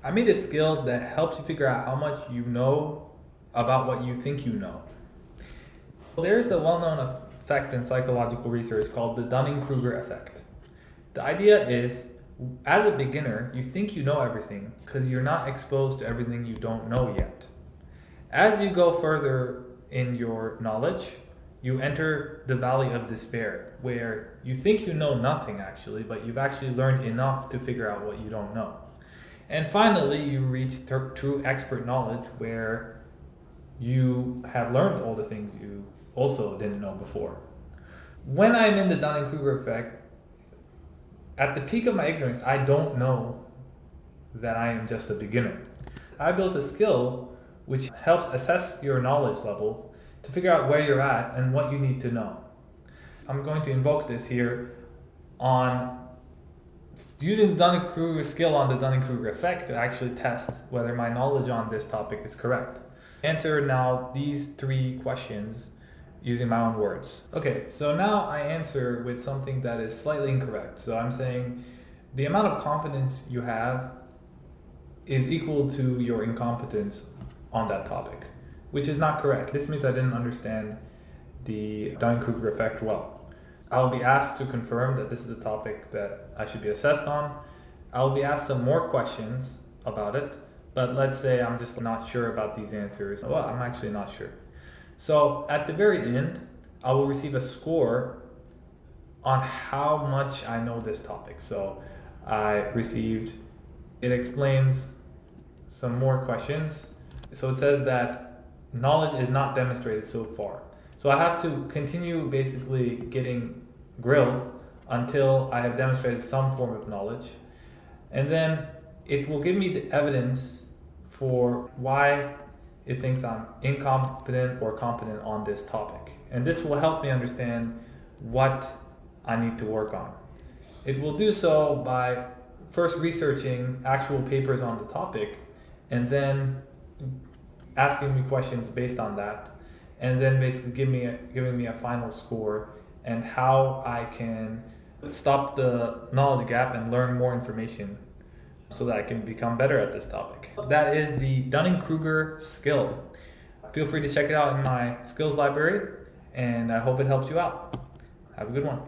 I made a skill that helps you figure out how much you know about what you think you know. There's a well-known effect in psychological research called the Dunning-Kruger effect. The idea is, as a beginner, you think you know everything because you're not exposed to everything you don't know yet. As you go further in your knowledge, you enter the valley of despair, where you think you know nothing actually, but you've actually learned enough to figure out what you don't know. And finally, you reach true expert knowledge, where you have learned all the things you also didn't know before. When I'm in the Dunning-Kruger effect, at the peak of my ignorance, I don't know that I am just a beginner. I built a skill which helps assess your knowledge level to figure out where you're at and what you need to know. I'm going to invoke this here on using the Dunning-Kruger skill on the Dunning-Kruger effect to actually test whether my knowledge on this topic is correct. Answer now these 3 questions using my own words. Okay, so now I answer with something that is slightly incorrect. So I'm saying the amount of confidence you have is equal to your incompetence on that topic, which is not correct. This means I didn't understand the Dunning-Kruger effect well. I'll be asked to confirm that this is a topic that I should be assessed on. I'll be asked some more questions about it, but let's say I'm just not sure about these answers. Well, I'm actually not sure. So at the very end, I will receive a score on how much I know this topic. So it explains some more questions. So it says that knowledge is not demonstrated so far. So I have to continue basically getting grilled until I have demonstrated some form of knowledge. And then it will give me the evidence for why it thinks I'm incompetent or competent on this topic. And this will help me understand what I need to work on. It will do so by first researching actual papers on the topic and then asking me questions based on that, and then basically giving me a final score and how I can stop the knowledge gap and learn more information so that I can become better at this topic. That is the Dunning-Kruger skill. Feel free to check it out in my skills library, and I hope it helps you out. Have a good one.